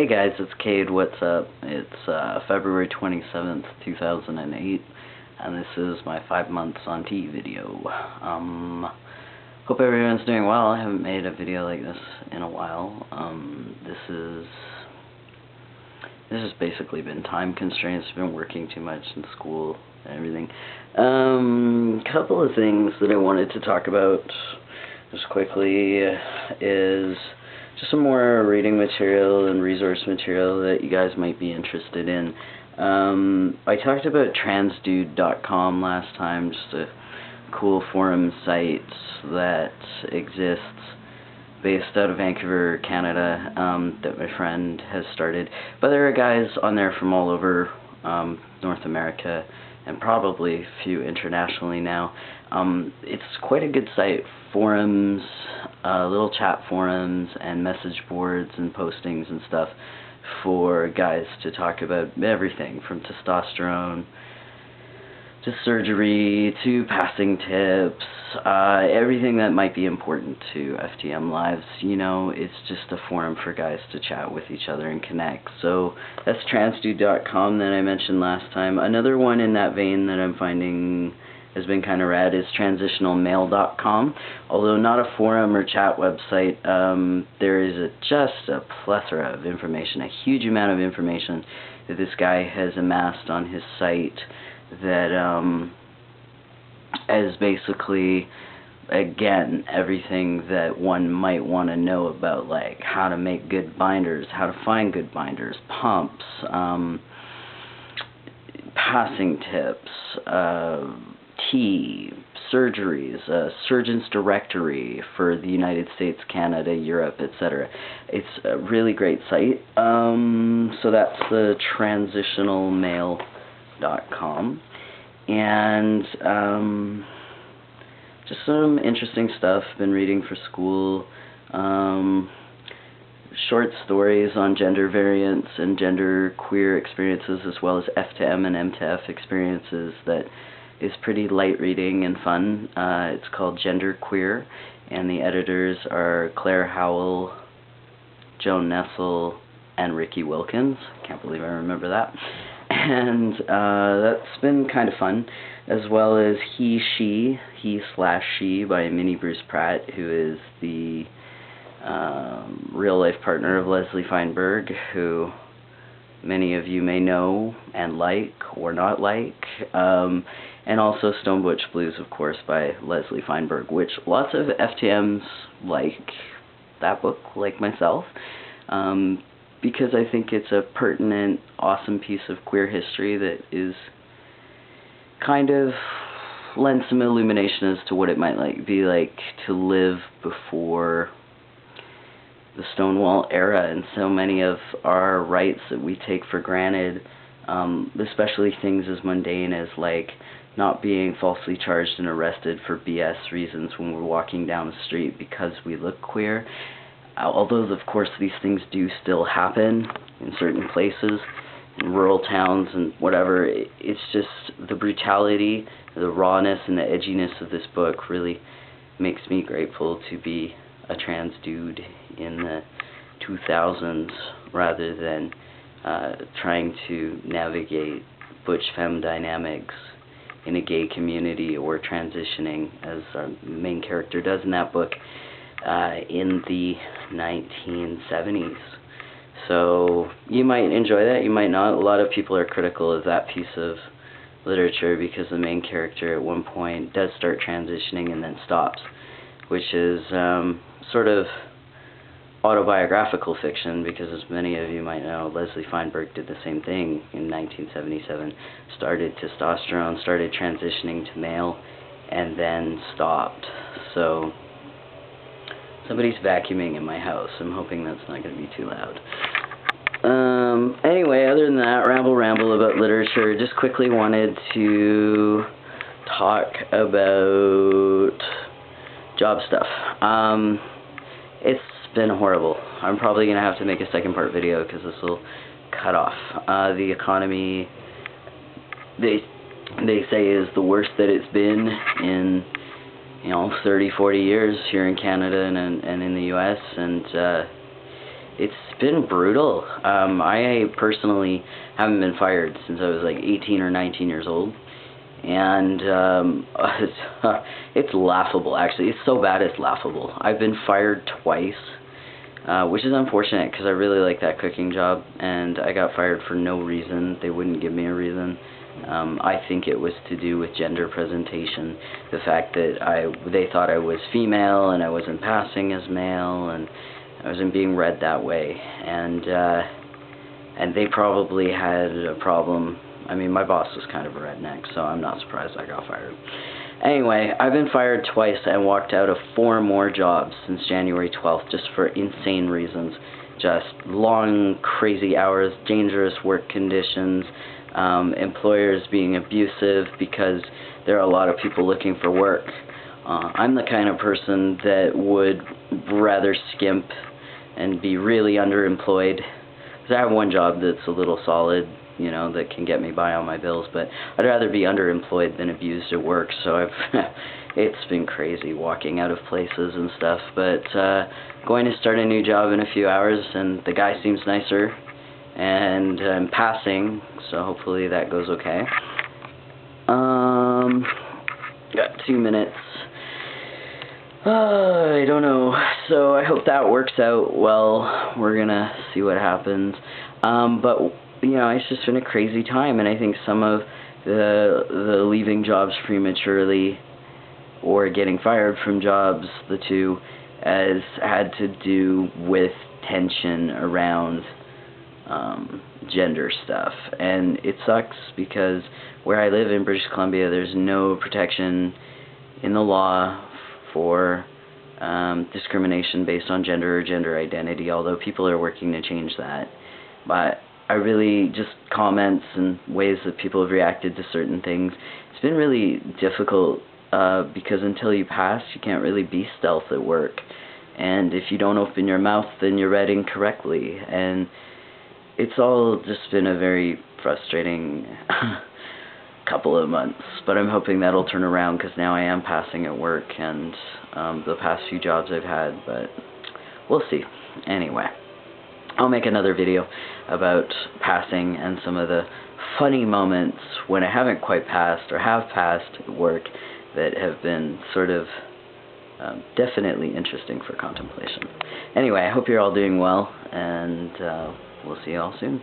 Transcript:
Hey guys, it's Cade. What's up? It's February 27th, 2008, and this is my 5 months on T video. Hope everyone's doing well. I haven't made a video like this in a while. This has basically been time constraints. I've been working too much in school and everything. Couple of things that I wanted to talk about just quickly is just some more reading material and resource material that you guys might be interested in. I talked about transdude.com last time, just a cool forum site that exists based out of Vancouver, Canada, that my friend has started. But there are guys on there from all over North America and probably a few internationally now. It's quite a good site. Forums, little chat forums and message boards and postings and stuff for guys to talk about everything from testosterone to surgery to passing tips, everything that might be important to FTM lives. You know, it's just a forum for guys to chat with each other and connect. So that's transdude.com that I mentioned last time. Another one in that vein that I'm finding has been kind of rad is transitionalmale.com. Although not a forum or chat website, there is just a plethora of information, a huge amount of information that this guy has amassed on his site that is basically, again, everything that one might want to know about, like how to make good binders, how to find good binders, pumps, passing tips, tea, surgeries, surgeon's directory for the United States, Canada, Europe, etc. It's a really great site. So that's the transitionalmale.com. And just some interesting stuff been reading for school. Short stories on gender variance and gender queer experiences, as well as F2M and M2F experiences, that is pretty light reading and fun. It's called Gender Queer, and the editors are Claire Howell, Joan Nessel, and Ricky Wilkins. Can't believe I remember that. And that's been kind of fun, as well as He/She by Minnie Bruce Pratt, who is the real-life partner of Leslie Feinberg, who many of you may know and like or not like, and also Stone Butch Blues, of course, by Leslie Feinberg, which lots of FTMs like that book, like myself, because I think it's a pertinent, awesome piece of queer history that is kind of lends some illumination as to what it might be like to live before the Stonewall era, and so many of our rights that we take for granted, especially things as mundane as like not being falsely charged and arrested for BS reasons when we're walking down the street because we look queer. Although, of course, these things do still happen in certain places, in rural towns and whatever, it's just the brutality, the rawness, and the edginess of this book really makes me grateful to be a trans dude in the 2000s rather than trying to navigate butch femme dynamics in a gay community, or transitioning, as our main character does in that book, in the 1970s. So you might enjoy that, you might not. A lot of people are critical of that piece of literature because the main character at one point does start transitioning and then stops, which is sort of autobiographical fiction, because as many of you might know, Leslie Feinberg did the same thing in 1977, started testosterone, started transitioning to male, and then stopped. So somebody's vacuuming in my house. I'm hoping that's not going to be too loud. Anyway, other than that, ramble about literature. Just quickly wanted to talk about job stuff. It's been horrible. I'm probably going to have to make a second part video because this will cut off. The economy, they say, is the worst that it's been in 30, 40 years here in Canada and in the US, and it's been brutal. I personally haven't been fired since I was like 18 or 19 years old. And it's laughable, actually. It's so bad it's laughable. I've been fired twice, which is unfortunate because I really like that cooking job, and I got fired for no reason. They wouldn't give me a reason. I think it was to do with gender presentation. The fact that they thought I was female and I wasn't passing as male, and I wasn't being read that way. And they probably had a problem. I mean, my boss was kind of a redneck, so I'm not surprised I got fired. Anyway, I've been fired twice and walked out of 4 more jobs since January 12th, just for insane reasons. Just long, crazy hours, dangerous work conditions, employers being abusive because there are a lot of people looking for work. I'm the kind of person that would rather skimp and be really underemployed. Because I have one job that's a little solid, you know, that can get me by on my bills, but I'd rather be underemployed than abused at work. So it's been crazy walking out of places and stuff, but going to start a new job in a few hours, and the guy seems nicer, and I'm passing, so hopefully that goes okay. Got 2 minutes. I don't know, so I hope that works out well. We're gonna see what happens, but you know, it's just been a crazy time, and I think some of the leaving jobs prematurely or getting fired from jobs, the two, has had to do with tension around gender stuff. And it sucks because where I live in British Columbia, there's no protection in the law for discrimination based on gender or gender identity, although people are working to change that. But I really, just comments and ways that people have reacted to certain things, it's been really difficult because until you pass, you can't really be stealth at work. And if you don't open your mouth, then you're read incorrectly. And it's all just been a very frustrating couple of months. But I'm hoping that'll turn around because now I am passing at work and the past few jobs I've had. But we'll see. Anyway, I'll make another video about passing and some of the funny moments when I haven't quite passed or have passed at work that have been sort of definitely interesting for contemplation. Anyway, I hope you're all doing well, and we'll see you all soon.